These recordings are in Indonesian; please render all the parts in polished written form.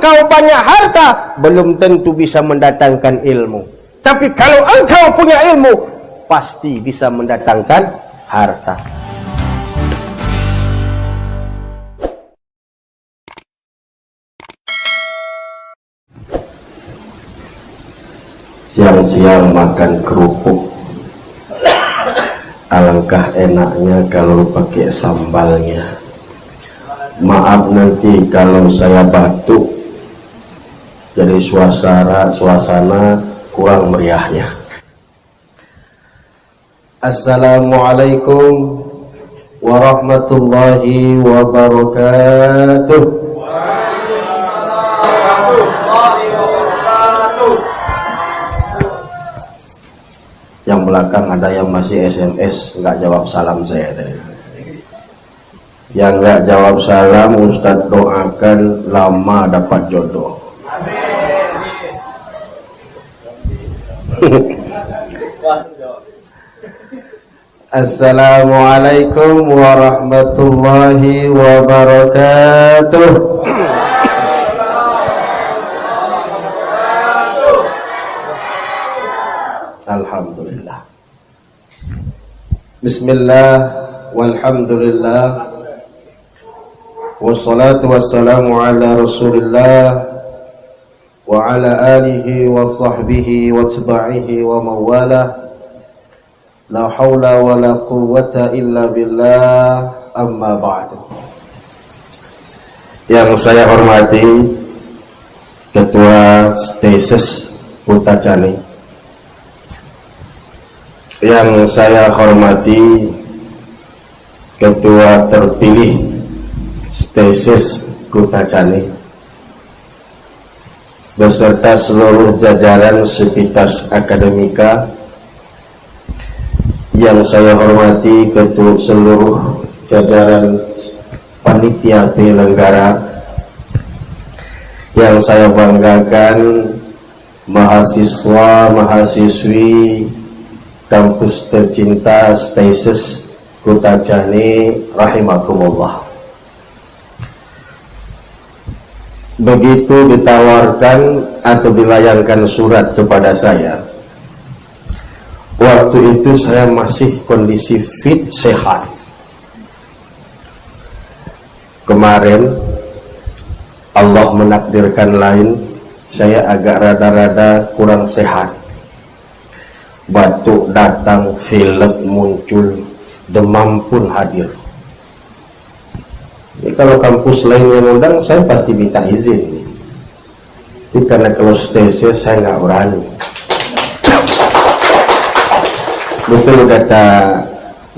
engkau banyak harta, belum tentu bisa mendatangkan ilmu. Tapi kalau engkau punya ilmu, pasti bisa mendatangkan harta. Siang-siang makan kerupuk, alangkah enaknya kalau pakai sambalnya. Maaf nanti kalau saya batuk, jadi suasana kurang meriahnya. Assalamualaikum warahmatullahi wabarakatuh. Yang belakang ada yang masih SMS nggak jawab salam saya tadi. Yang nggak jawab salam, Ustadz doakan lama dapat jodoh. Assalamualaikum warahmatullahi wabarakatuh. Alhamdulillah. Bismillah walhamdulillah wassalatu wassalamu ala rasulillah wa ala alihi wa sahbihi wa tabi'ihi wa mawalah. La hawla wa la quwwata illa billah, amma ba'du. Yang saya hormati Ketua Stesis Putacani, yang saya hormati Ketua terpilih Stesis Putacani beserta seluruh jajaran Sivitas Akademika, yang saya hormati ketua seluruh jajaran panitia penyelenggara, yang saya banggakan mahasiswa mahasiswi kampus tercinta Stesis Putacani rahimakumullah. Begitu ditawarkan atau dilayangkan surat kepada saya, waktu itu saya masih kondisi fit, sehat. Kemarin Allah menakdirkan lain, saya agak rada-rada kurang sehat. Batuk datang, pilek muncul, demam pun hadir. Jadi kalau kampus lain yang undang, saya pasti minta izin. Tapi karena kalau Stesis saya nggak berani. Betul kata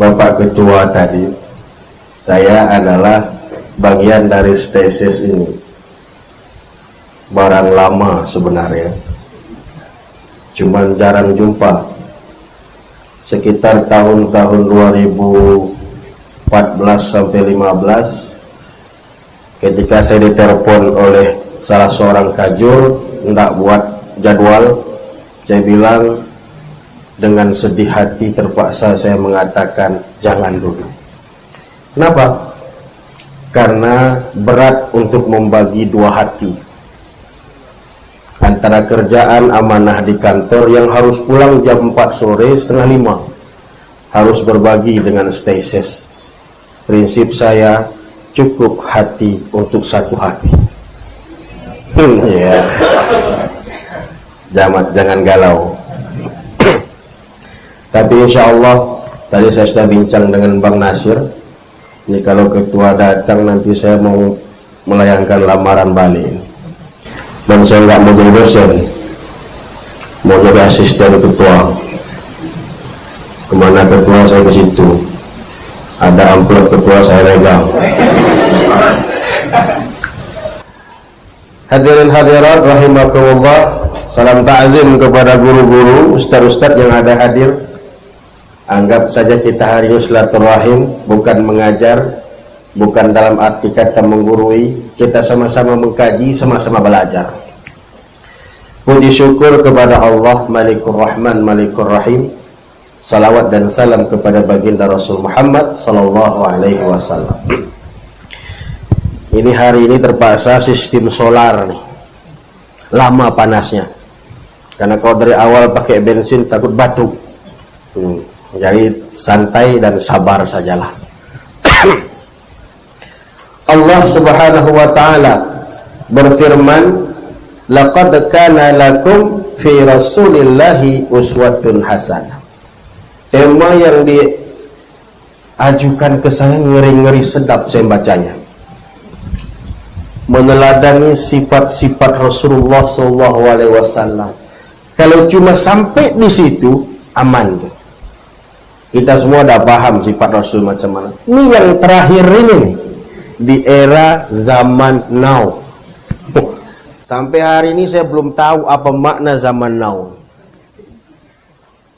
Bapak Ketua tadi, saya adalah bagian dari Stesis ini. Barang lama sebenarnya, cuman jarang jumpa. Sekitar tahun-tahun 2014 sampai 15, ketika saya ditelepon oleh salah seorang kajur hendak buat jadwal, saya bilang dengan sedih hati terpaksa saya mengatakan jangan dulu. Kenapa? Karena berat untuk membagi dua hati, antara kerjaan amanah di kantor yang harus pulang jam 4 sore, setengah 5, harus berbagi dengan Stesis. Prinsip saya, cukup hati untuk satu hati. Ya, jangan galau. Tapi insya Allah, tadi saya sudah bincang dengan Bang Nasir. Ini kalau ketua datang nanti saya mau melayangkan lamaran balik. Dan saya nggak mau jadi dosen, mau jadi asisten ketua. Kemana ketua saya ke situ. Ada amplop ketua saya pegang. Hadirin hadirat rahimakumullah, salam ta'zim kepada guru-guru, ustaz-ustaz yang ada hadir. Anggap saja kita hari ini silaturahim, bukan mengajar, bukan dalam arti kata menggurui. Kita sama-sama mengkaji, sama-sama belajar. Puji syukur kepada Allah Malikur Rahman Malikur Rahim. Salawat dan salam kepada baginda Rasul Muhammad sallallahu alaihi wasallam. Ini hari ini terpaksa sistem solar nih. lama panasnya. Karena kalau dari awal pakai bensin takut batuk. Jadi santai dan sabar sajalah. Allah Subhanahu wa taala berfirman, laqad kana lakum fi rasulillahi uswatun hasanah. Tema yang diajukan ke saya ngeri-ngeri sedap saya bacanya. Meneladani sifat-sifat Rasulullah SAW. Kalau cuma sampai di situ aman tuh. Kita semua udah paham sifat Rasul macam mana. Ini yang terakhir ini nih, di era zaman now. Sampai hari ini saya belum tahu apa makna zaman now.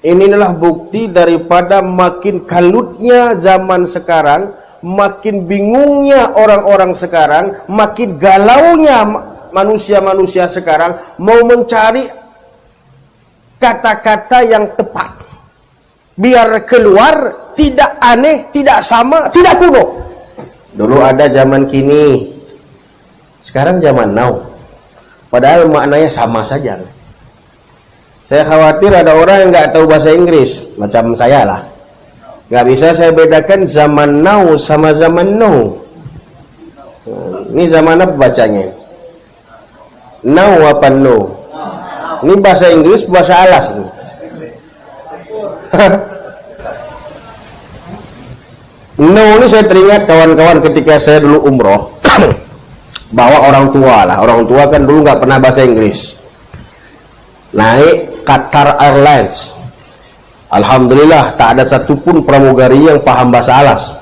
Ini adalah bukti daripada makin kalutnya zaman sekarang, makin bingungnya orang-orang sekarang, makin galaunya manusia-manusia sekarang mau mencari kata-kata yang tepat. Biar keluar tidak aneh, tidak sama, tidak kuno. Dulu ada zaman kini, sekarang zaman now. Padahal maknanya sama saja. Saya khawatir ada orang yang nggak tahu bahasa Inggris, macam saya lah. Nggak bisa saya bedakan zaman now sama zaman now. Ini zaman apa bacanya? Now apa no? Ini bahasa Inggris, bahasa alas nih. No, ini saya teringat kawan-kawan ketika saya dulu umroh. Bawa orang tua lah. Orang tua kan dulu nggak pernah bahasa Inggris. Naik Qatar Airlines. Alhamdulillah tak ada satupun pramugari yang paham bahasa alas.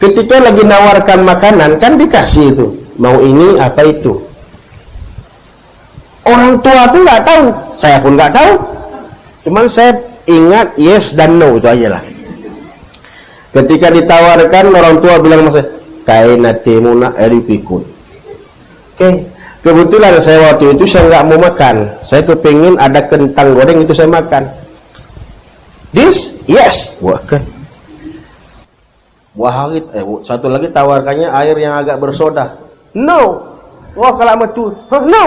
Ketika lagi nawarkan makanan kan dikasih itu. Mau ini apa itu. Orang tua tuh nggak tahu. Saya pun nggak tahu. Cuman saya ingat yes dan no itu aja lah. Ketika ditawarkan orang tua bilang mas, kaina temuna eripikun. Oke, kebetulan saya waktu itu saya nggak mau makan. Saya kepingin ada kentang goreng itu saya makan. This yes, wah kan. Wah satu lagi tawarkannya air yang agak bersoda. No, wah kalau matu, no.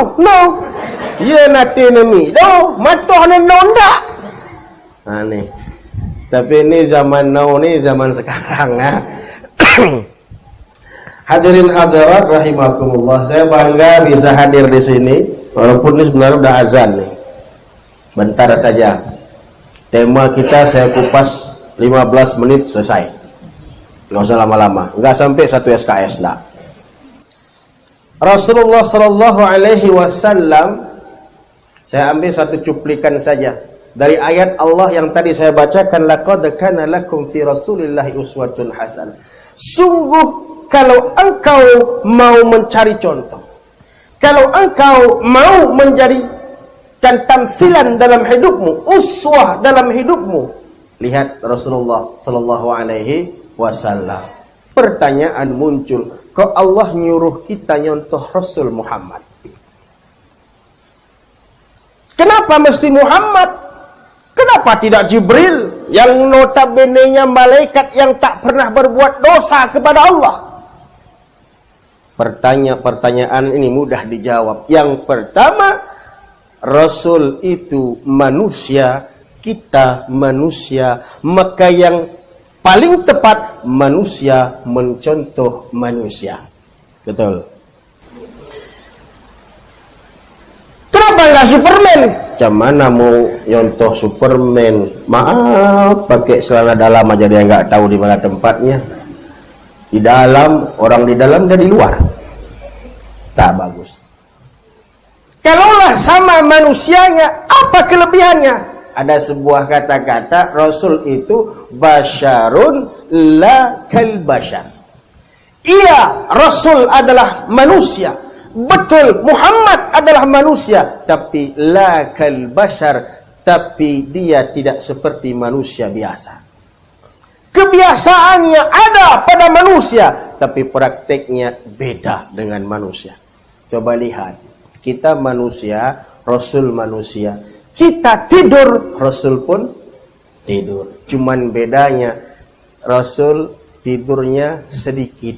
Ya nanti nemi, no, matu hanya nonda. Aneh. Tapi ini zaman now, ini zaman sekarang ya. Hadirin hadirat rahimakumullah, saya bangga bisa hadir di sini walaupun ini sebenarnya udah azan nih. Bentar saja. Tema kita saya kupas 15 menit selesai. Nggak usah lama-lama, nggak sampai 1 SKS lah. Rasulullah sallallahu alaihi wasallam, saya ambil satu cuplikan saja dari ayat Allah yang tadi saya bacakan, laqad kana lakum fi rasulillahi uswatun hasanah. Sungguh kalau engkau mau mencari contoh, kalau engkau mau menjadikan tamsilan dalam hidupmu, uswah dalam hidupmu, lihat Rasulullah sallallahu alaihi wasallam. Pertanyaan muncul, kok Allah nyuruh kita nyontoh Rasul Muhammad? Kenapa mesti Muhammad? Kenapa tidak Jibril yang notabene-nya malaikat yang tak pernah berbuat dosa kepada Allah? Pertanyaan ini mudah dijawab. Yang pertama, Rasul itu manusia, kita manusia, maka yang paling tepat manusia mencontoh manusia. Betul. Kenapa nggak Superman? Macam mana mau nyontoh Superman? Maaf, pakai celana dalam aja dia nggak tahu di mana tempatnya. Di dalam, orang di dalam dan di luar. Tak bagus. Kalaulah sama manusianya, apa kelebihannya? Ada sebuah kata-kata, Rasul itu basyarun la kal basyar. Iya, Rasul adalah manusia. Betul, Muhammad adalah manusia, tapi la kal bashar, tapi dia tidak seperti manusia biasa. Kebiasaannya ada pada manusia, tapi prakteknya beda dengan manusia. Coba lihat, kita manusia, Rasul manusia. Kita tidur, Rasul pun tidur. Cuman bedanya, Rasul tidurnya sedikit,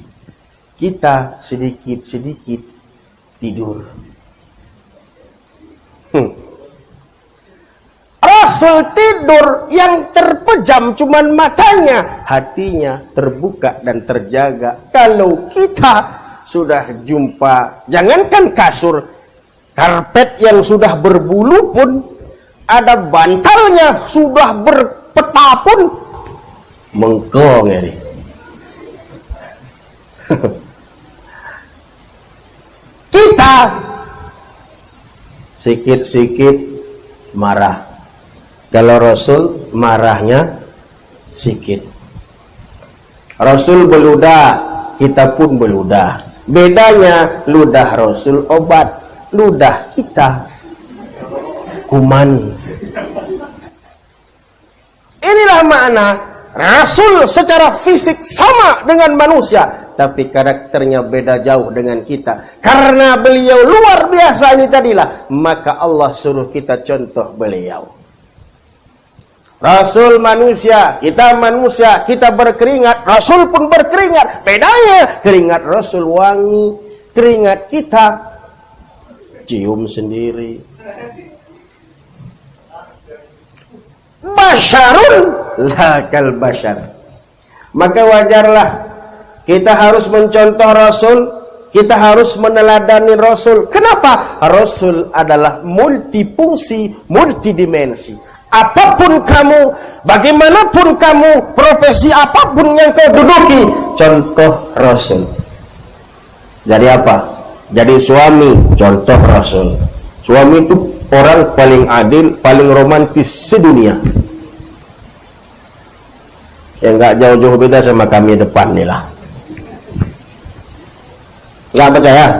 kita sedikit-sedikit. tidur. Rasul tidur, yang terpejam cuman matanya, hatinya terbuka dan terjaga. Kalau kita sudah jumpa, jangankan kasur, karpet yang sudah berbulu pun, ada bantalnya sudah berpeta pun, mengkong ini. Kita sikit-sikit marah. Kalau Rasul marahnya sikit. Rasul beludah, kita pun beludah. Bedanya ludah Rasul obat, ludah kita kuman. Inilah makna Rasul secara fisik sama dengan manusia, tapi karakternya beda jauh dengan kita. Karena beliau luar biasa ini tadilah, maka Allah suruh kita contoh beliau. Rasul manusia, kita berkeringat, Rasul pun berkeringat. Bedanya, keringat Rasul wangi, keringat kita cium sendiri. Basyarun la kal basyar. Maka wajarlah kita harus mencontoh Rasul, kita harus meneladani Rasul. Kenapa? Rasul adalah multifungsi, multidimensi. Apapun kamu, bagaimanapun kamu, profesi apapun yang kau duduki, contoh Rasul. Jadi apa? Jadi suami, contoh Rasul. Suami itu orang paling adil, paling romantis sedunia. Ya nggak jauh-jauh beda sama kami depan nih lah. Nggak percaya?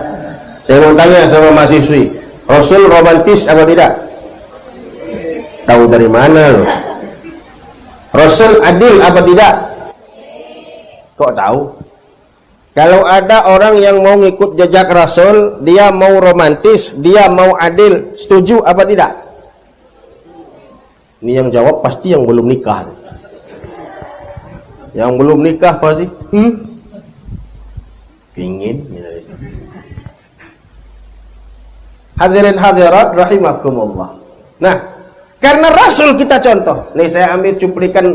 Saya mau tanya sama mahasiswi, Rasul romantis apa tidak? Tahu dari mana loh? Rasul adil apa tidak? Kok tahu? Kalau ada orang yang mau ngikut jejak Rasul, dia mau romantis, dia mau adil, setuju apa tidak? Ini yang jawab pasti yang belum nikah. Yang belum nikah pasti pingin. Hadirin hadirat rahimakumullah. Nah, karena Rasul kita contoh. Nih saya ambil cuplikan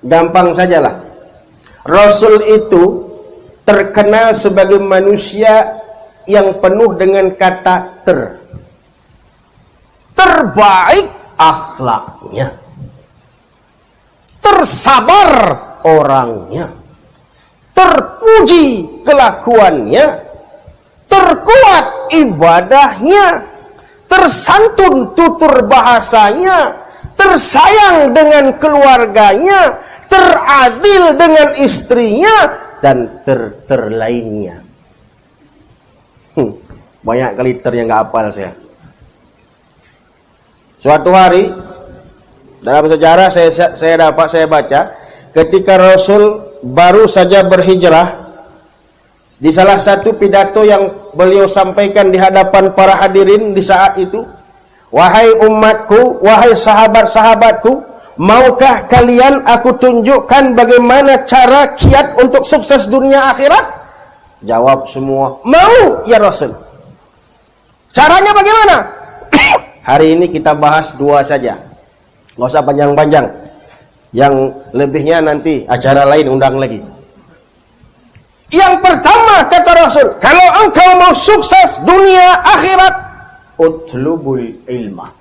gampang sajalah. Rasul itu terkenal sebagai manusia yang penuh dengan kata terbaik akhlaknya, tersabar orangnya, terpuji kelakuannya, terkuat ibadahnya, tersantun tutur bahasanya, tersayang dengan keluarganya, teradil dengan istrinya, dan terlainnya. Banyak kali yang nggak hafal saya. Suatu hari dalam sejarah saya baca, ketika Rasul baru saja berhijrah, di salah satu pidato yang beliau sampaikan di hadapan para hadirin di saat itu, wahai umatku, wahai sahabat-sahabatku, maukah kalian aku tunjukkan bagaimana cara kiat untuk sukses dunia akhirat? Jawab semua, mau ya Rasul. Caranya bagaimana? Hari ini kita bahas dua saja, nggak usah panjang-panjang. Yang lebihnya nanti acara lain undang lagi. Yang pertama kata Rasul, kalau engkau mau sukses dunia akhirat, utlubul ilma,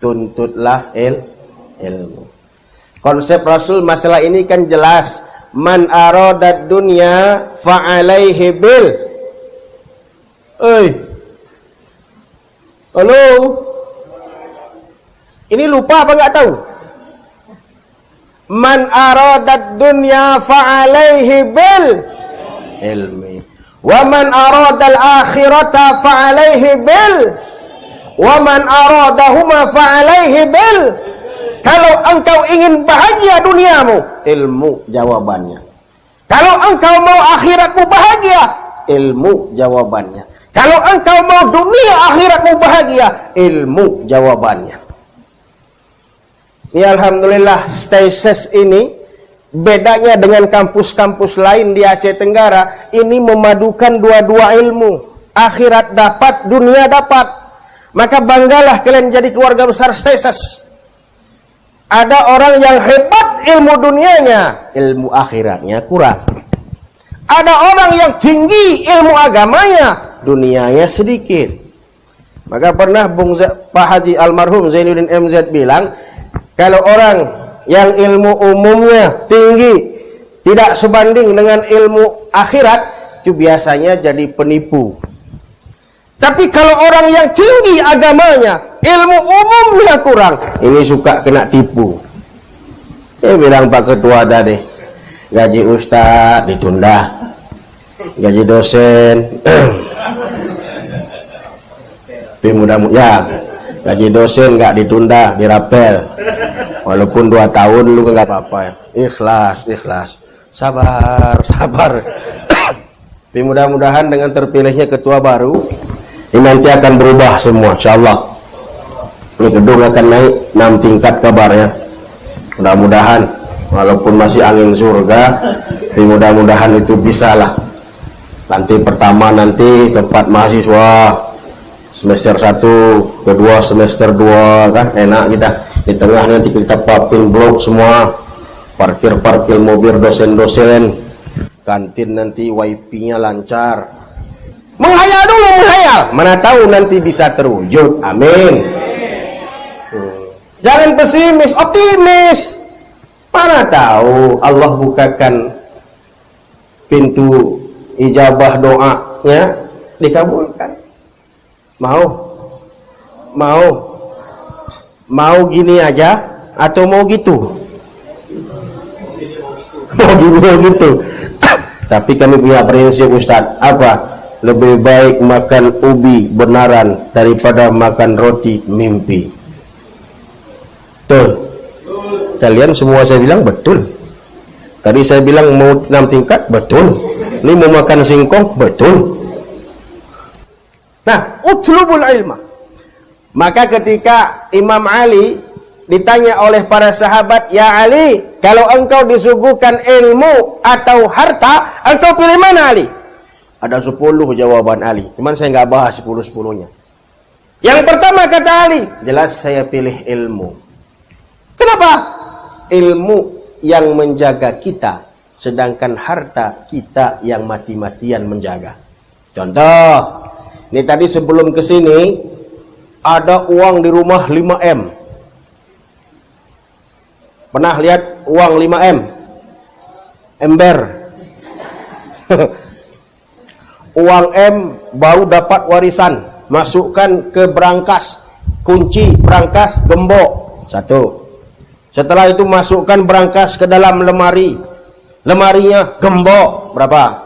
tuntutlah ilmu. Konsep Rasul masalah ini kan jelas. Man aradad dunya fa'alaihi bil. Halo? Ini lupa apa nggak tahu? Man aradad dunya fa'alaihi bil ilmi. Wa man aradal akhirata fa'alaihi bil. Wa man aradahuma fa'alaihi bil. Kalau engkau ingin bahagia duniamu, ilmu jawabannya. Kalau engkau mau akhiratmu bahagia, ilmu jawabannya. Kalau engkau mau dunia akhiratmu bahagia, ilmu jawabannya. Ya alhamdulillah, Stayses ini bedanya dengan kampus-kampus lain di Aceh Tenggara, ini memadukan dua-dua ilmu. akhirat dapat, dunia dapat. Maka banggalah kalian jadi keluarga besar Steses. Ada orang yang hebat ilmu dunianya, ilmu akhiratnya kurang. Ada orang yang tinggi ilmu agamanya, dunianya sedikit. Maka pernah Pak Haji almarhum Zainuddin MZ bilang, kalau orang yang ilmu umumnya tinggi tidak sebanding dengan ilmu akhirat, itu biasanya jadi penipu. Tapi kalau orang yang tinggi agamanya, ilmu umumnya kurang, ini suka kena tipu. Bilang Pak Ketua tadi, gaji ustaz ditunda, gaji dosen tapi mudah-mudahan ya, gaji dosen nggak ditunda, dirapel. Walaupun 2 tahun lu nggak apa-apa, ikhlas, sabar. Tapi mudah-mudahan dengan terpilihnya ketua baru, ini nanti akan berubah semua, insyaallah. Ini gedung akan naik 6 tingkat kabarnya. Mudah-mudahan, walaupun masih angin surga, tapi mudah-mudahan itu bisalah. Nanti pertama nanti tempat mahasiswa semester 1, kedua semester 2 kan enak kita. Di tengah nanti kita papin blok semua, parkir mobil dosen-dosen, kantin nanti wifi-nya lancar. Menghayal dulu, menghayal. Mana tahu nanti bisa terwujud. Amin. Jangan pesimis, optimis. Mana tahu Allah bukakan pintu ijabah doanya, dikabulkan. Mau gini aja atau mau gitu? Mau gitu. Tapi kami punya prinsip Ustadz, apa? Lebih baik makan ubi benaran daripada makan roti mimpi. Betul. Kalian semua saya bilang betul. Tadi saya bilang mau 6 tingkat, betul. Ini mau makan singkong, betul. Nah, utlubul ilma. Maka ketika Imam Ali ditanya oleh para sahabat, ya Ali, kalau engkau disuguhkan ilmu atau harta, engkau pilih mana Ali? Ada 10 jawaban Ali, cuman saya nggak bahas 10-10-nya. Yang pertama kata Ali, jelas saya pilih ilmu. Kenapa? Ilmu yang menjaga kita, sedangkan harta kita yang mati-matian menjaga. Contoh, ini tadi sebelum kesini ada uang di rumah 5M. Pernah lihat uang 5M? Ember. Uang M baru dapat warisan, masukkan ke brankas, kunci brankas gembok 1. Setelah itu masukkan brankas ke dalam lemari, lemarinya gembok berapa?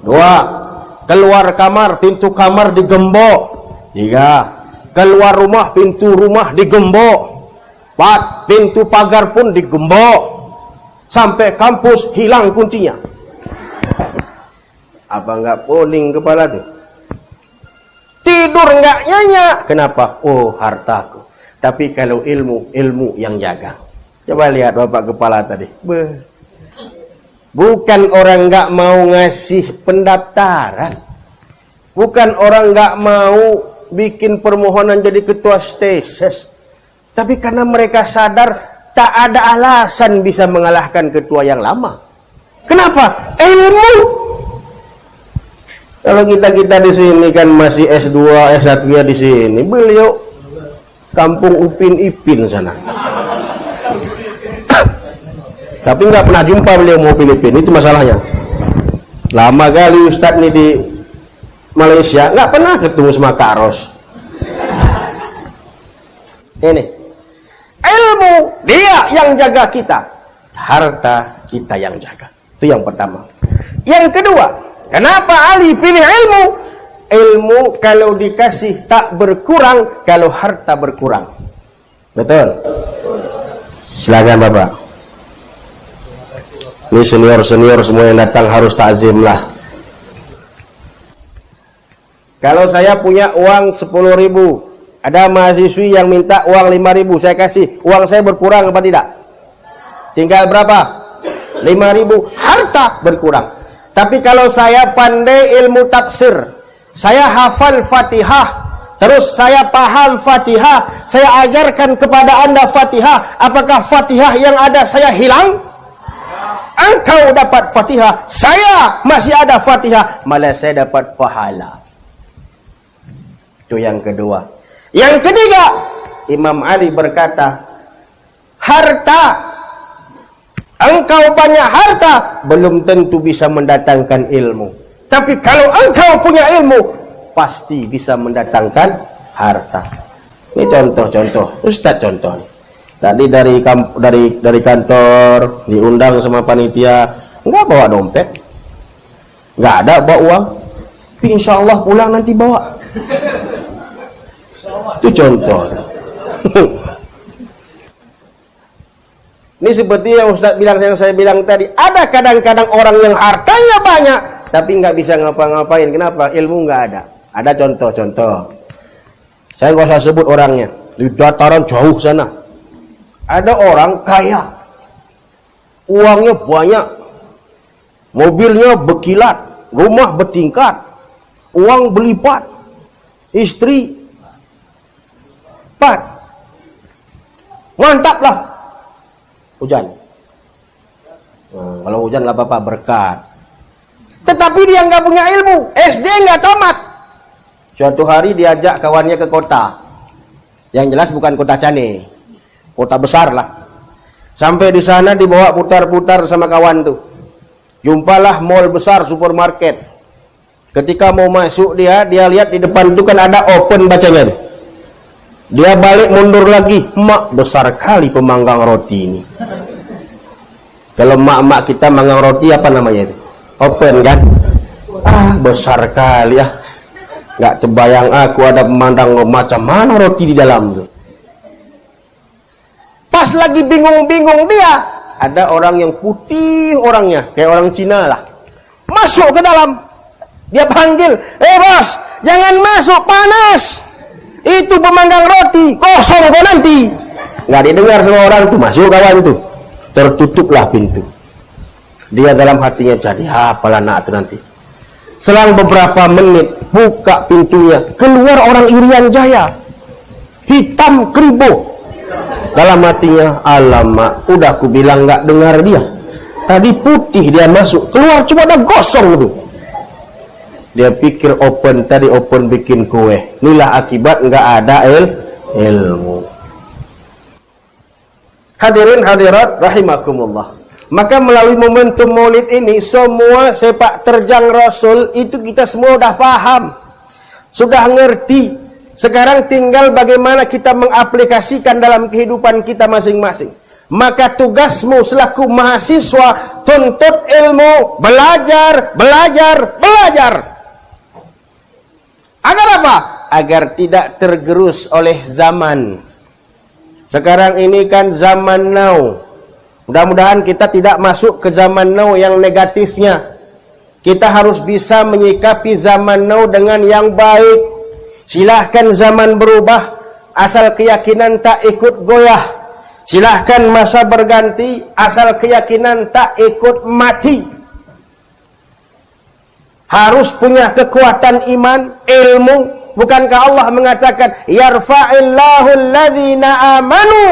2. Keluar kamar, pintu kamar digembok 3. Keluar rumah, pintu rumah digembok 4. Pintu pagar pun digembok. Sampai kampus hilang kuncinya. Apa enggak poning kepala tuh? Tidur enggak nyenyak. Kenapa? Oh, hartaku. Tapi kalau ilmu yang jaga. Coba lihat bapak kepala tadi. Bukan orang enggak mau ngasih pendaftaran. Bukan orang enggak mau bikin permohonan jadi ketua Steses. Tapi karena mereka sadar tak ada alasan bisa mengalahkan ketua yang lama. Kenapa? Ilmu. Kalau kita di sini kan masih S2, S1 di sini. Beliau kampung Upin Ipin sana. Tapi nggak pernah jumpa beliau mau Upin Ipin, itu masalahnya. Lama kali Ustadz nih di Malaysia, nggak pernah ketemu sama Kak Ros. Ini ilmu dia yang jaga kita, harta kita yang jaga. Itu yang pertama. Yang kedua, kenapa Ali pilih ilmu? Ilmu kalau dikasih tak berkurang, kalau harta berkurang. Betul? Silakan Bapak. Ini senior-senior semua yang datang harus takzim lah. Kalau saya punya uang 10.000, ada mahasiswi yang minta uang 5.000, saya kasih. Uang saya berkurang apa tidak? Tinggal berapa? 5.000. Harta berkurang. Tapi kalau saya pandai ilmu tafsir, saya hafal Fatihah, terus saya paham Fatihah, saya ajarkan kepada Anda Fatihah, apakah Fatihah yang ada saya hilang? Engkau dapat Fatihah, saya masih ada Fatihah, malah saya dapat pahala. Itu yang kedua. Yang ketiga, Imam Ali berkata, harta, engkau banyak harta belum tentu bisa mendatangkan ilmu, tapi kalau engkau punya ilmu pasti bisa mendatangkan harta. Ini contoh-contoh Ustaz, contoh tadi dari kantor diundang sama panitia, enggak bawa dompet, enggak ada bawa uang, tapi insya Allah pulang nanti bawa. Itu contoh. Ini seperti yang Ustaz bilang, yang saya bilang tadi, ada kadang-kadang orang yang hartanya banyak tapi nggak bisa ngapa-ngapain. Kenapa? Ilmu nggak ada. Ada contoh-contoh. Saya nggak usah sebut orangnya, di dataran jauh sana ada orang kaya, uangnya banyak, mobilnya berkilat, rumah bertingkat, uang berlipat, istri 4, mantap lah. Hujan. Kalau hujan nggak apa-apa, berkat. Tetapi dia nggak punya ilmu, SD nggak tamat. Suatu hari diajak kawannya ke kota, yang jelas bukan kota Cane, kota besar lah. Sampai di sana dibawa putar-putar sama kawan tuh. Jumpalah mall besar, supermarket. Ketika mau masuk dia lihat di depan itu kan ada open bacanya. Dia balik mundur lagi, mak besar kali pemanggang roti ini. Kalau mak-mak kita manggang roti apa namanya itu? Open kan? Besar kali ya. Nggak terbayang aku ada memandang macam mana roti di dalam tuh. Pas lagi bingung-bingung dia, ada orang yang putih orangnya, kayak orang Cina lah. Masuk ke dalam. Dia panggil, bos, jangan masuk, panas. Itu pemanggang roti, kosong kok nanti. Nggak didengar sama orang tuh, masuk kawan tuh. Tertutuplah pintu. Dia dalam hatinya, jadi apalah nak itu nanti. Selang beberapa menit, buka pintunya, keluar orang Irian Jaya, hitam keribu. Dalam hatinya, alamak, udah aku bilang nggak dengar dia. Tadi putih dia masuk, keluar cuma ada gosong tuh. Dia pikir open, tadi open bikin kue. Inilah akibat nggak ada ilmu. Hadirin hadirat rahimakumullah. Maka melalui momentum Maulid ini, semua sepak terjang Rasul itu kita semua sudah paham, sudah ngerti. Sekarang tinggal bagaimana kita mengaplikasikan dalam kehidupan kita masing-masing. Maka tugasmu selaku mahasiswa, tuntut ilmu, belajar. Agar apa? Agar tidak tergerus oleh zaman. Sekarang ini kan zaman now. Mudah-mudahan kita tidak masuk ke zaman now yang negatifnya. Kita harus bisa menyikapi zaman now dengan yang baik. Silahkan zaman berubah, asal keyakinan tak ikut goyah. Silahkan masa berganti, asal keyakinan tak ikut mati. Harus punya kekuatan iman, ilmu. Bukankah Allah mengatakan, yarfa'illahu alladhina amanu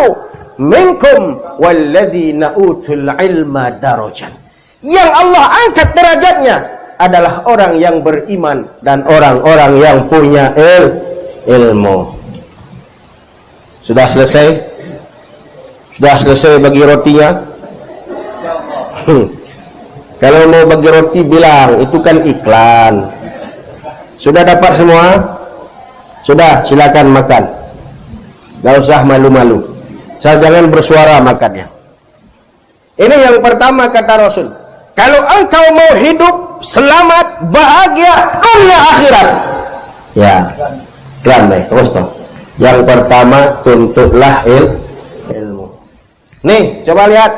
minkum walladhina utul ilma darajat. Yang Allah angkat derajatnya adalah orang yang beriman dan orang-orang yang punya ilmu. Sudah selesai? Sudah selesai bagi rotinya? Kalau mau bagi roti bilang, itu kan iklan. Sudah dapat semua? Sudah, silakan makan. Gak usah malu-malu. Jangan bersuara makannya. Ini yang pertama kata Rasul. Kalau engkau mau hidup selamat, bahagia, dunia akhirat. Ya, keren deh, terus toh. Yang pertama, tuntutlah ilmu. Nih, coba lihat.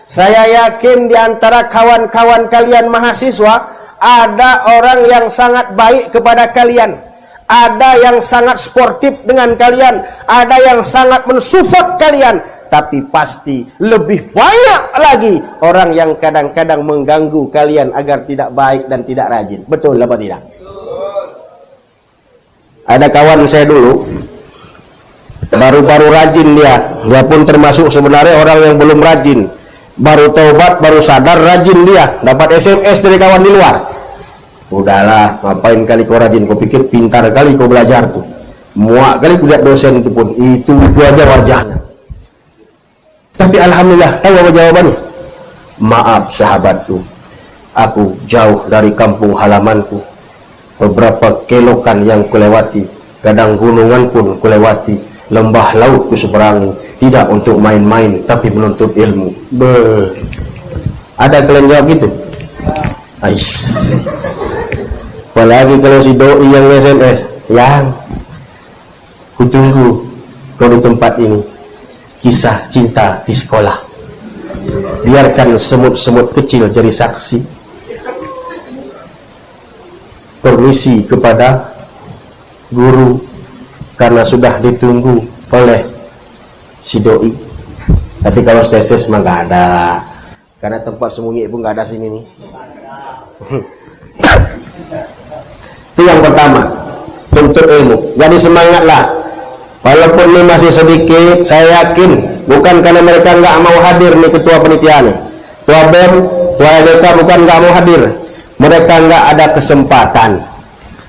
Saya yakin di antara kawan-kawan kalian mahasiswa, ada orang yang sangat baik kepada kalian. Ada yang sangat sportif dengan kalian. Ada yang sangat mensupport kalian. Tapi pasti lebih banyak lagi orang yang kadang-kadang mengganggu kalian agar tidak baik dan tidak rajin. Betul apa tidak? Ada kawan saya dulu, baru-baru rajin dia pun termasuk sebenarnya orang yang belum rajin, baru taubat, baru sadar, rajin dia, dapat SMS dari kawan di luar. Udahlah, ngapain kali kau rajin, kau pikir pintar kali kau belajar tuh, muak kali kau lihat dosen itu pun, itu aja wajahnya. Tapi alhamdulillah, tahu apa jawabannya? Maaf sahabatku, aku jauh dari kampung halamanku, beberapa kelokan yang kulewati, kadang gunungan pun kulewati, lembah laut kuseberangi, tidak untuk main-main tapi menuntut ilmu. Ada kalian jawab gitu? Ais. Apalagi kalau si doi yang SMS, yang kutunggu kau di tempat ini, kisah cinta di sekolah, biarkan semut-semut kecil jadi saksi, permisi kepada guru karena sudah ditunggu oleh si doi. Tapi kalau tesis mah nggak ada, karena tempat sembunyi pun nggak ada sini nih. Itu yang pertama, tuntut ilmu. Jadi semangatlah, walaupun ini masih sedikit. Saya yakin bukan karena mereka nggak mau hadir nih, ketua panitia nih, ketua BEM, ketua LDK, bukan nggak mau hadir, mereka nggak ada kesempatan.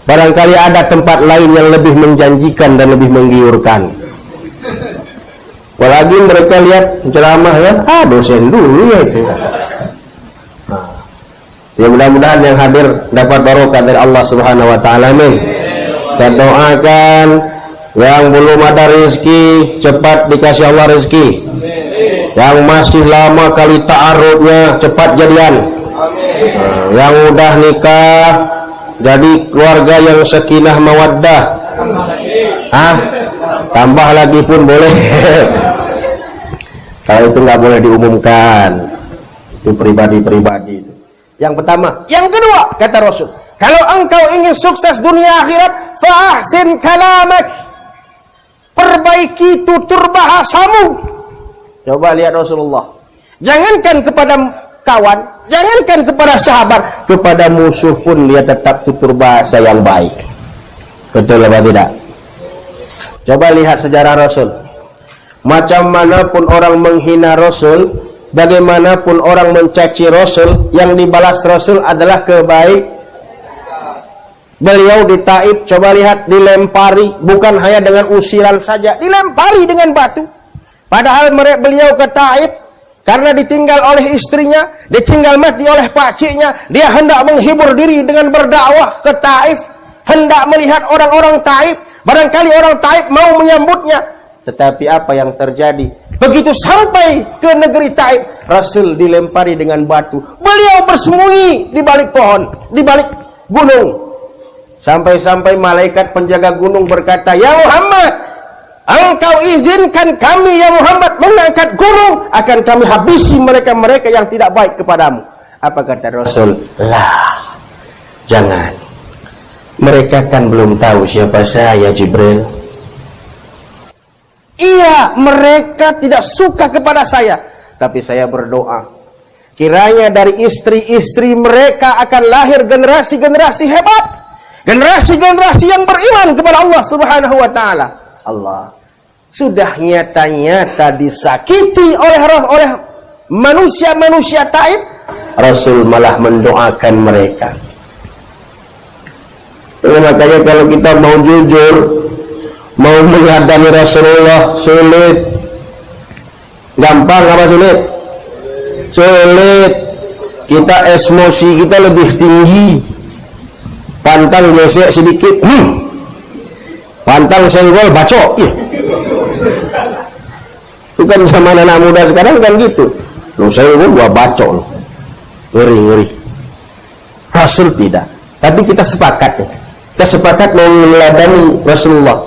Barangkali ada tempat lain yang lebih menjanjikan dan lebih menggiurkan. Apalagi mereka lihat ceramah ya, dosen dulu ya itu. Ya mudah-mudahan yang hadir dapat barokah dari Allah Subhanahu wa taala. Amin. Kita doakan yang belum ada rezeki cepat dikasih Allah rezeki. Yang masih lama kali ta'arufnya cepat jadian. Yang udah nikah jadi keluarga yang sakinah mawaddah. Tambah lagi pun boleh. Kalau itu nggak boleh diumumkan, itu pribadi-pribadi. Yang pertama. Yang kedua, kata Rasul, kalau engkau ingin sukses dunia akhirat, fa'ahsin kalamak, perbaiki tutur bahasamu. Coba lihat Rasulullah, jangankan kepada kawan, jangankan kepada sahabat, kepada musuh pun dia tetap tutur bahasa yang baik. Betul apa tidak? Coba lihat sejarah Rasul. Macam manapun orang menghina Rasul, bagaimanapun orang mencaci Rasul, yang dibalas Rasul adalah kebaik. Beliau di Taif, coba lihat, dilempari, bukan hanya dengan usiran saja, dilempari dengan batu. Padahal beliau ke Taif karena ditinggal oleh istrinya, ditinggal mati oleh pakciknya, dia hendak menghibur diri dengan berdakwah ke Taif, hendak melihat orang-orang Taif, barangkali orang Taif mau menyambutnya. Tetapi apa yang terjadi? Begitu sampai ke negeri Taif, Rasul dilempari dengan batu. Beliau bersembunyi di balik pohon, di balik gunung. Sampai-sampai malaikat penjaga gunung berkata, "Ya Muhammad, engkau izinkan kami ya Muhammad mengangkat gunung, akan kami habisi mereka-mereka yang tidak baik kepadamu." Apa kata Rasul? Lah, jangan. Mereka kan belum tahu siapa saya, Jibril. Iya, mereka tidak suka kepada saya, tapi saya berdoa, kiranya dari istri-istri mereka akan lahir generasi-generasi hebat, generasi-generasi yang beriman kepada Allah Subhanahu wa taala. Allah sudah nyata-nyata disakiti oleh manusia-manusia Taif, Rasul malah mendoakan mereka. Makanya kalau kita mau jujur, mau menghadapi Rasulullah sulit. Gampang apa sulit? Sulit. Kita emosi kita lebih tinggi. Pantang gesek sedikit, pantang senggol bacok. Bukan zaman anak muda sekarang kan gitu. Lu senggol gua bacok. Ngeri-ngeri. Rasul tidak. Tapi kita sepakat ya. Kita sepakat mau meneladani Rasulullah.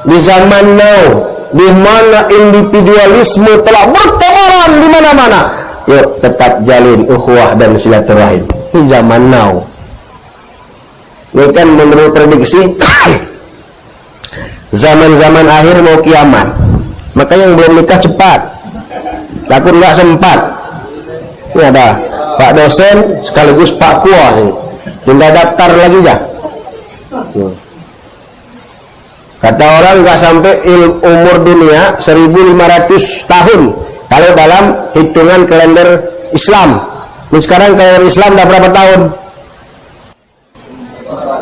Di zaman now, di mana individualisme telah bertebaran di mana-mana, yuk tetap jalin ukhuwah dan silaturahim. Di zaman now, ini kan menurut prediksi zaman-zaman akhir mau kiamat. Maka yang belum nikah cepat, takut nggak sempat. Ini ada Pak dosen sekaligus Pak Kuah ini, tinggal daftar lagi ya. Kata orang nggak sampai umur dunia 1500 tahun kalau dalam hitungan kalender Islam. Ini sekarang kalender Islam udah berapa tahun?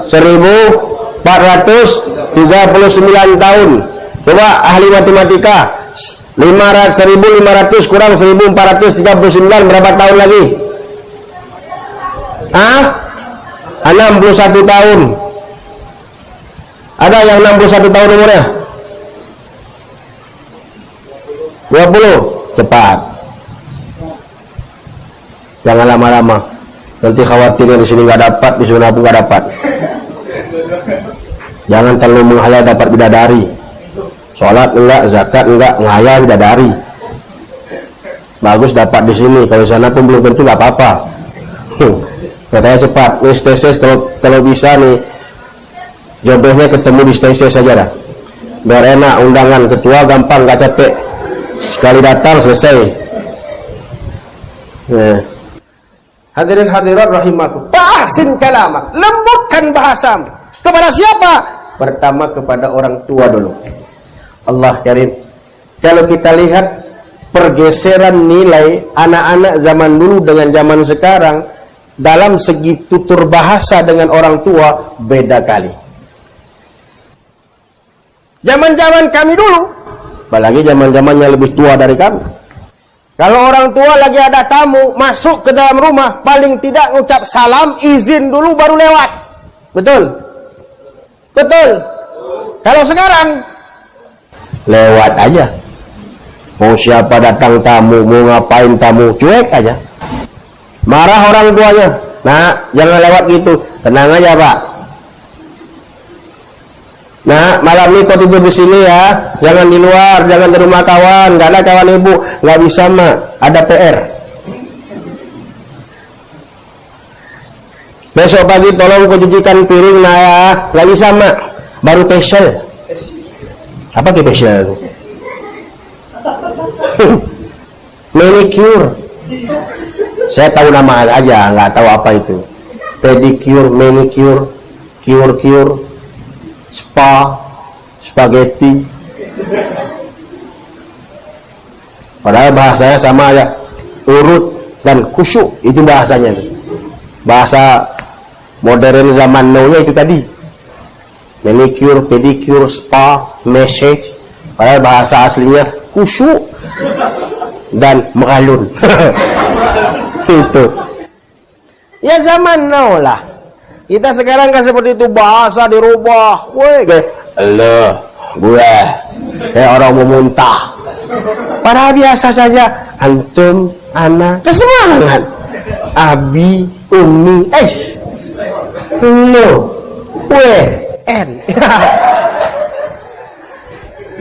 1439 tahun. Coba ahli matematika, 1500 kurang 1439 berapa tahun lagi? 61 tahun. Ada yang 61 tahun umurnya? 20. Cepat. Jangan lama-lama. Nanti khawatirnya di sini nggak dapat, di sana pun nggak dapat. Jangan terlalu menghayal dapat bidadari. Sholat enggak, zakat enggak, menghayal bidadari. Bagus dapat di sini, kalau di sana pun belum tentu nggak apa-apa. Katanya cepat. Nih tesis kalau bisa nih jodohnya ketemu di tesis saja dah. Biar enak, undangan ketua gampang, nggak capek. Sekali datang selesai. Hadirin hadirat rahimakum. Bahsin kalamak, lembutkan bahasamu. Kepada siapa? Pertama kepada orang tua dulu. Allah karim. Kalau kita lihat pergeseran nilai anak-anak zaman dulu dengan zaman sekarang dalam segi tutur bahasa dengan orang tua beda kali. Zaman-zaman kami dulu, apalagi zaman-zamannya lebih tua dari kami. Kalau orang tua lagi ada tamu masuk ke dalam rumah, paling tidak ngucap salam, izin dulu baru lewat. Betul? Betul? Kalau sekarang lewat aja. Mau siapa datang tamu, mau ngapain tamu, cuek aja. Marah orang tuanya. Nah, jangan lewat gitu. Tenang aja, Pak. Nah, malam ini kau tidur di sini ya. Jangan di luar, jangan di rumah kawan. Gak ada kawan ibu, nggak bisa mak. Ada PR. Besok pagi tolong kau cucikan piring, nah ya. Nggak bisa mak. Baru facial. Apa ke facial? Manicure. Saya tahu nama aja, nggak tahu apa itu. Pedicure, manicure, cure, spa, spaghetti. Padahal bahasanya sama aja, urut dan khusyuk itu bahasanya. Bahasa modern zaman now-nya itu tadi. Manicure, pedicure, spa, massage. Padahal bahasa aslinya khusyuk dan mengalun. Itu. Ya zaman now lah. Kita sekarang kan seperti itu, bahasa dirubah. Woi, Allah, gue kayak orang mau muntah. Padahal biasa saja. Antum, ana, kesemangat. Abi, umi, lo, gue, en.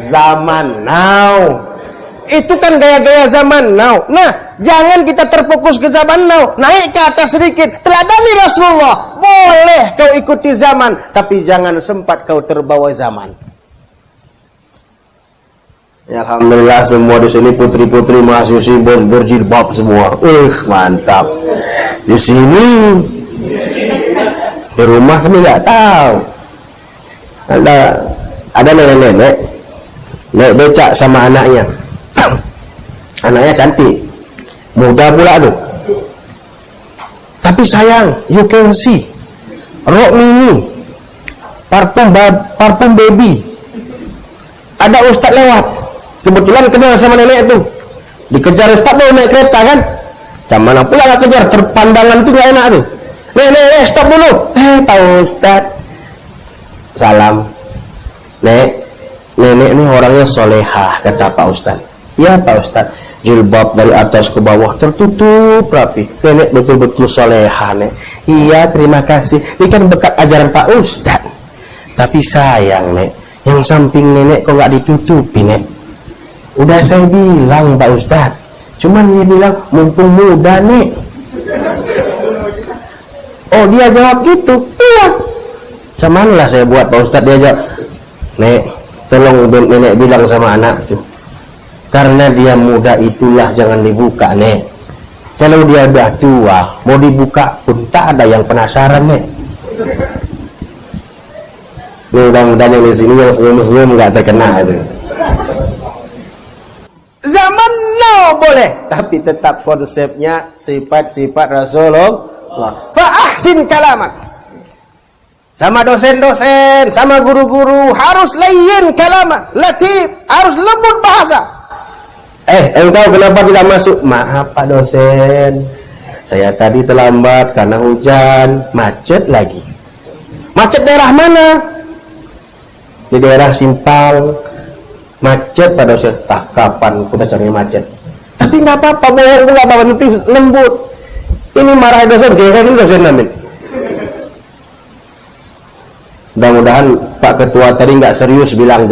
Zaman now. Itu kan gaya-gaya zaman now. Nah, jangan kita terfokus ke zaman now. Naik ke atas sedikit. Teladani Rasulullah. Boleh kau ikuti zaman, tapi jangan sempat kau terbawa zaman. Ya, alhamdulillah semua di sini putri-putri mahasiswi berjilbab semua. Mantap. Di sini, di rumah kami nggak tahu. Ada nenek-nenek naik becak sama anaknya. Anaknya cantik, muda pula tuh. Tapi sayang, you can see, rok mini, parfum baby. Ada ustaz lewat, kebetulan kenal sama nenek tuh. Dikejar ustaz tuh naik kereta kan? Jam mana pula gak kejar, terpandangan tuh gak enak tuh. Nek, stop dulu. Tahu ustaz. Salam. Nenek ini orangnya solehah, kata Pak Ustaz. Ya Pak Ustaz, jilbab dari atas ke bawah tertutup rapi. Nenek betul-betul solehah, Nek. Iya, terima kasih. Ini kan berkat ajaran Pak Ustaz. Tapi sayang, Nek, yang samping nenek kok nggak ditutupi, Nek. Udah saya bilang Pak Ustaz, cuman dia bilang mumpung muda, Nek. Oh, dia jawab gitu. Iya. Cuman lah saya buat Pak Ustaz, dia jawab, Nek, tolong nenek bilang sama anak tuh. Karena dia muda itulah jangan dibuka, Nek. Kalau dia udah tua, mau dibuka pun tak ada yang penasaran, Nek. Mudah-mudahan yang di sini yang senyum-senyum nggak terkena itu. Zaman now boleh, tapi tetap konsepnya sifat-sifat Rasulullah. Fa ahsin kalamak. Sama dosen-dosen, sama guru-guru harus layyin kalamak, latif, harus lembut bahasa. Engkau kenapa tidak masuk? Maaf Pak dosen, saya tadi terlambat karena hujan, macet lagi. Macet daerah mana? Di daerah Simpang. Macet pada dosen. Kapan kita cari macet? Tapi nggak apa-apa, bohong nggak apa-apa, nanti lembut. Ini marah dosen, jangan dosen namin. Mudah-mudahan Pak Ketua tadi nggak serius bilang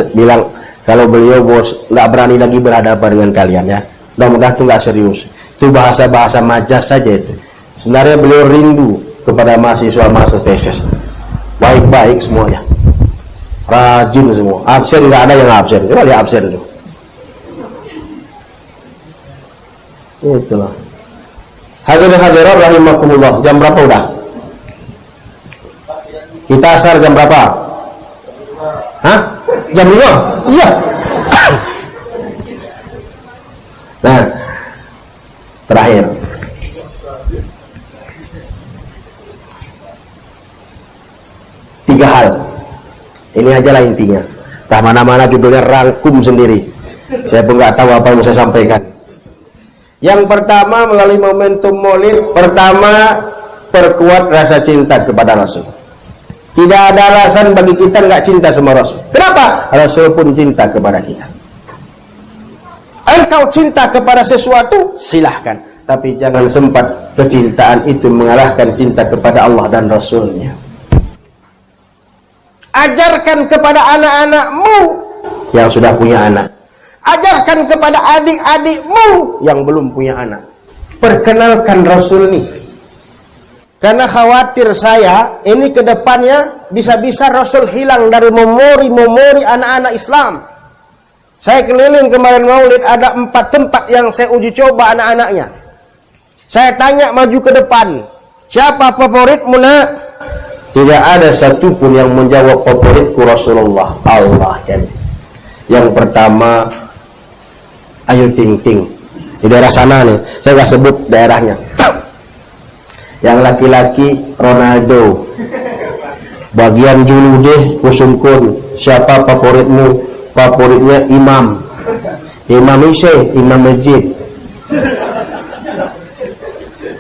kalau beliau bos nggak berani lagi berhadapan dengan kalian ya. Mudah-mudahan itu nggak serius. Itu bahasa-bahasa majas saja itu. Sebenarnya beliau rindu kepada mahasiswa tesis. Baik-baik semuanya. Rajin semua, absen nggak ada yang absen, coba dia absen tuh. Itulah. Hadirin rahimakumullah. Jam berapa udah? Kita asar jam berapa? Hah? Jam 5? Iya. Nah, terakhir. Tiga hal. Ini aja lah intinya. Tak mana-mana judulnya rangkum sendiri. Saya pun nggak tahu apa yang mau saya sampaikan. Yang pertama melalui momentum Maulid, pertama perkuat rasa cinta kepada Rasul. Tidak ada alasan bagi kita nggak cinta sama Rasul. Kenapa? Rasul pun cinta kepada kita. Engkau cinta kepada sesuatu, silahkan. Tapi jangan sempat kecintaan itu mengalahkan cinta kepada Allah dan Rasulnya. Ajarkan kepada anak-anakmu yang sudah punya anak. Ajarkan kepada adik-adikmu yang belum punya anak. Perkenalkan Rasul ini. Karena khawatir saya, ini ke depannya bisa-bisa Rasul hilang dari memori anak-anak Islam. Saya keliling kemarin Maulid, ada 4 tempat yang saya uji coba anak-anaknya. Saya tanya maju ke depan, siapa favoritmu nak? Tidak ada satupun yang menjawab favoritku Rasulullah. Allah kan. Yang pertama, Ayu Ting Ting di daerah sana nih. Saya nggak sebut daerahnya. Yang laki-laki Ronaldo. Bagian Juludeh Kusumkun. Siapa favoritmu? Favoritnya Imam. Imam Isye, Imam Masjid.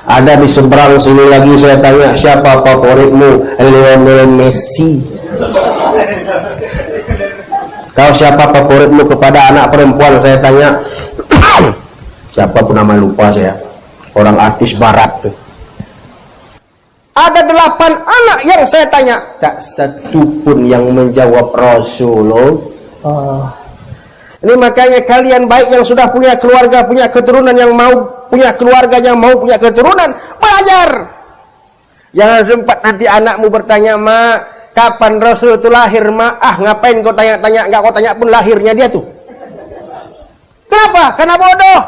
Ada di seberang sini lagi saya tanya, siapa favoritmu? Lionel Messi. Kau siapa favoritmu kepada anak perempuan? Saya tanya. Siapa pun nama lupa saya. Orang artis barat tuh. Ada 8 anak yang saya tanya, tak satu pun yang menjawab Rasulullah. Ini makanya kalian baik yang sudah punya keluarga, punya keturunan, yang mau punya keluarga, yang mau punya keturunan, belajar. Jangan sempat nanti anakmu bertanya, "Ma, kapan Rasul itu lahir, Ma?" Ah, ngapain kau tanya-tanya? Enggak kau tanya pun lahirnya dia tuh. Kenapa? Karena bodoh.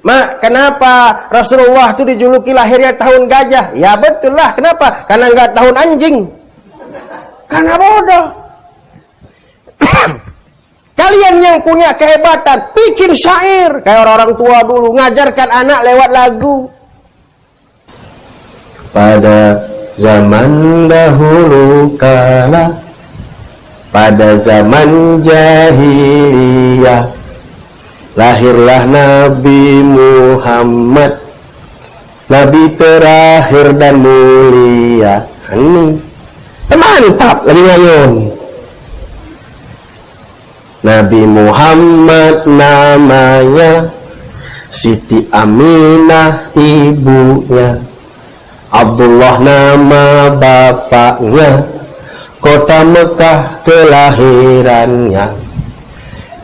Ma, kenapa Rasulullah itu dijuluki lahirnya tahun gajah? Ya betul lah. Kenapa? Karena enggak tahun anjing. Karena bodoh. Kalian yang punya kehebatan, bikin syair kayak orang-orang tua dulu, ngajarkan anak lewat lagu. Pada zaman dahulu kala, pada zaman jahiliyah, lahirlah Nabi Muhammad, Nabi terakhir dan mulia. Ini mantap, lagi ngayun. Nabi Muhammad namanya, Siti Aminah ibunya, Abdullah nama bapaknya, kota Mekah kelahirannya.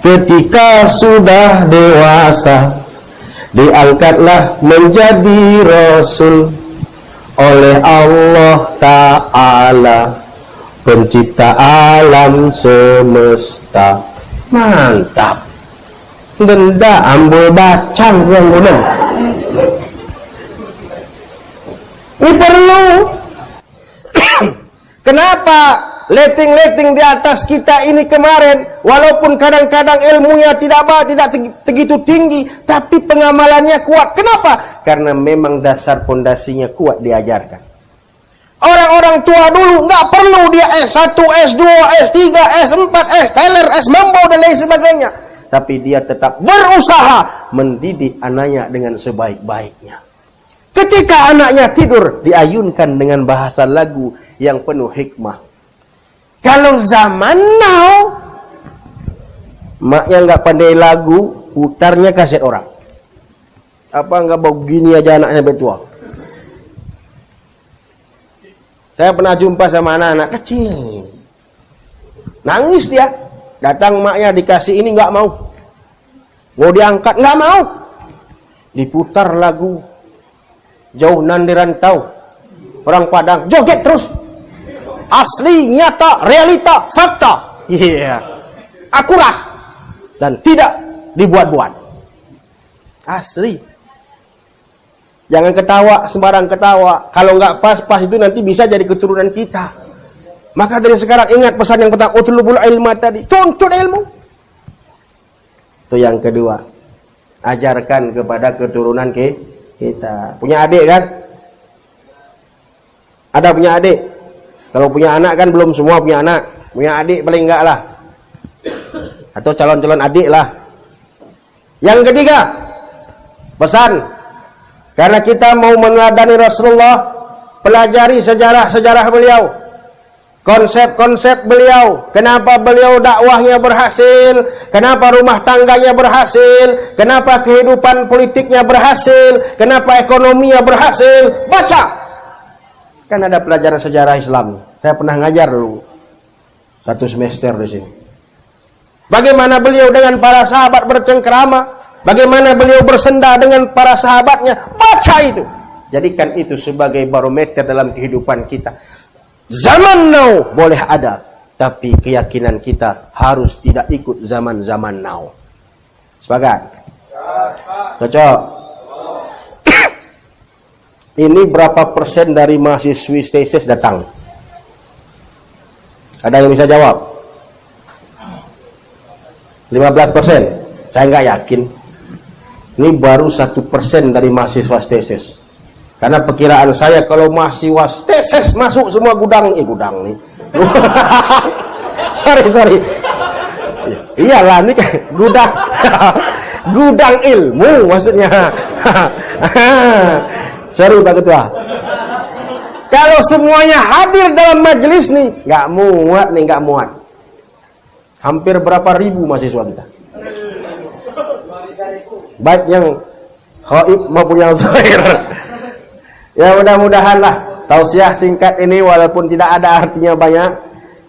Ketika sudah dewasa, diangkatlah menjadi Rasul oleh Allah Ta'ala, pencipta alam semesta. Mantap. Denda ambul bacang yang guna. Ini perlu. Kenapa letting-letting di atas kita ini kemarin, walaupun kadang-kadang ilmunya tidak begitu tinggi, tapi pengamalannya kuat. Kenapa? Karena memang dasar pondasinya kuat diajarkan. Orang-orang tua dulu nggak perlu dia S1, S2, S3, S4, S-teler, S-mambo dan lain sebagainya, tapi dia tetap berusaha mendidik anaknya dengan sebaik-baiknya. Ketika anaknya tidur, diayunkan dengan bahasa lagu yang penuh hikmah. Kalau zaman now, maknya nggak pandai lagu, putarnya kaset orang. Apa nggak begini aja anaknya betua? Saya pernah jumpa sama anak-anak kecil, nangis dia. Datang maknya dikasih ini nggak mau diangkat, nggak mau. Diputar lagu Jauh Nan di Rantau, orang Padang, joget terus. Asli, nyata, realita, fakta. Iya, akurat dan tidak dibuat-buat. Asli. Jangan ketawa, sembarang ketawa. Kalau nggak pas itu nanti bisa jadi keturunan kita. Maka dari sekarang ingat pesan yang pertama, utlubul ilma tadi, tuntut ilmu. Itu yang kedua, ajarkan kepada keturunan kita. Punya adik kan? Ada punya adik? Kalau punya anak kan belum semua punya anak. Punya adik paling enggak lah. Atau calon-calon adik lah. Yang ketiga, pesan. Karena kita mau meneladani Rasulullah, pelajari sejarah-sejarah beliau. Konsep-konsep beliau, kenapa beliau dakwahnya berhasil, kenapa rumah tangganya berhasil, kenapa kehidupan politiknya berhasil, kenapa ekonominya berhasil. Baca. Kan ada pelajaran sejarah Islam. Saya pernah ngajar dulu 1 semester di sini. Bagaimana beliau dengan para sahabat bercengkerama, bagaimana beliau bersenda dengan para sahabatnya. Baca itu. Jadikan itu sebagai barometer dalam kehidupan kita. Zaman now boleh ada, tapi keyakinan kita harus tidak ikut zaman-zaman now. Sepakat? Cocok? Ini berapa persen dari mahasiswi tesis datang? Ada yang bisa jawab? 15%? Saya nggak yakin. Ini baru 1% dari mahasiswa tesis. Karena perkiraan saya kalau mahasiswa tesis masuk semua gudang nih. sorry. Iyalah ini gudang gudang ilmu maksudnya. Sorry Pak Ketua. Kalau semuanya hadir dalam majelis nih, nggak muat. Hampir berapa ribu mahasiswa kita? Baik yang khaib maupun yang zahir. Ya mudah-mudahan lah tausiah singkat ini walaupun tidak ada artinya banyak,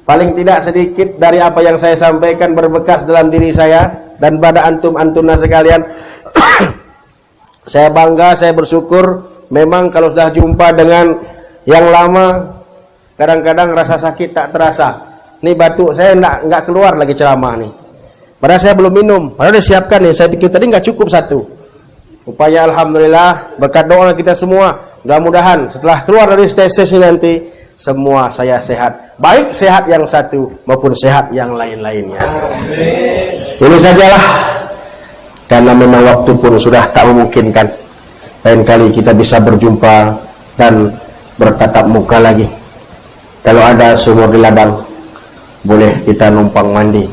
paling tidak sedikit dari apa yang saya sampaikan berbekas dalam diri saya dan pada antum-antumna sekalian. Saya bangga, saya bersyukur. Memang kalau sudah jumpa dengan yang lama, kadang-kadang rasa sakit tak terasa. Nih batuk saya nggak keluar lagi ceramah nih. Padahal saya belum minum, padahal disiapkan nih. Saya pikir tadi nggak cukup 1. Upaya alhamdulillah berkat doa kita semua. Mudah-mudahan setelah keluar dari tesis ini nanti semua saya sehat, baik sehat yang satu maupun sehat yang lain-lainnya. Ini sajalah, karena memang waktu pun sudah tak memungkinkan. Lain kali kita bisa berjumpa dan bertatap muka lagi. Kalau ada sumur di ladang, boleh kita numpang mandi.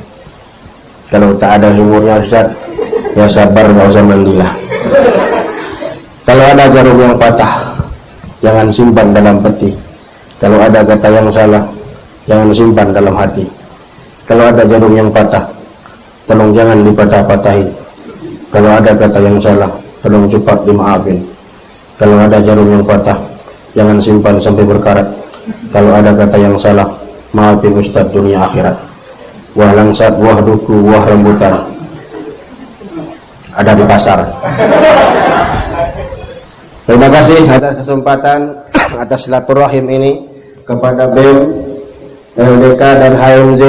Kalau tak ada sumurnya Ustaz, ya sabar, nggak usah mandilah. Kalau ada jarum yang patah, jangan simpan dalam peti. Kalau ada kata yang salah, jangan simpan dalam hati. Kalau ada jarum yang patah, tolong jangan dipatah-patahin. Kalau ada kata yang salah, tolong cepat dimaafin. Kalau ada jarum yang patah, jangan simpan sampai berkarat. Kalau ada kata yang salah, maafin Ustaz dunia akhirat. Wah langsat, wah duku, wah rambutan, ada di pasar. Terima kasih atas kesempatan, atas silaturahim ini kepada BEM, LDK dan HMZ.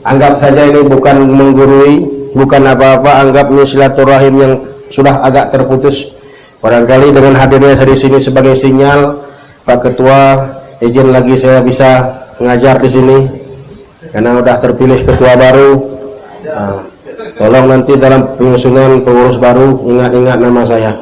Anggap saja ini bukan menggurui, bukan apa-apa, anggap ini silaturahim yang sudah agak terputus. Barangkali dengan hadirnya saya di sini sebagai sinyal, Pak Ketua, izin lagi saya bisa ngajar di sini karena udah terpilih ketua baru. Nah, tolong nanti dalam penyusunan pengurus baru ingat-ingat nama saya.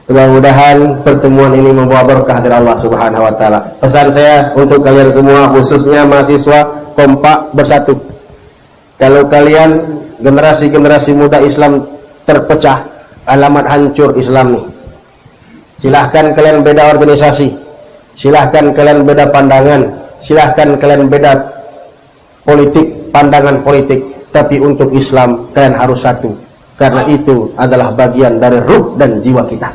Mudah-mudahan pertemuan ini membawa berkah dari Allah Subhanahu wa taala. Pesan saya untuk kalian semua, khususnya mahasiswa, kompak bersatu. Kalau kalian generasi-generasi muda Islam terpecah, alamat hancur Islam nih. Silahkan kalian beda organisasi, silahkan kalian beda pandangan, silahkan kalian beda politik, pandangan politik, tapi untuk Islam kalian harus satu, karena itu adalah bagian dari ruh dan jiwa kita.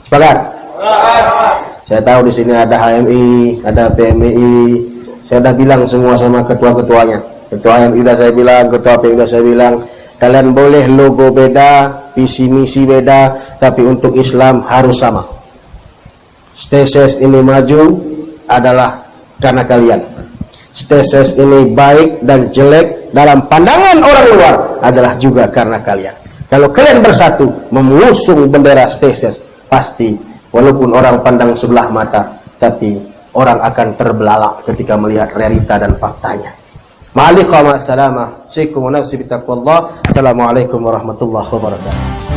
Sepakat? Saya tahu di sini ada HMI, ada PMI. Saya sudah bilang semua sama ketua-ketuanya. Ketua HMI sudah saya bilang, ketua PMI sudah saya bilang, kalian boleh logo beda, visi misi beda, tapi untuk Islam harus sama. Steses ini maju adalah karena kalian. Steses ini baik dan jelek dalam pandangan orang luar adalah juga karena kalian. Kalau kalian bersatu mengusung bendera Steses, pasti walaupun orang pandang sebelah mata, tapi orang akan terbelalak ketika melihat realita dan faktanya. Ma'aliqa ma'asalamah. Assalamualaikum warahmatullahi wabarakatuh.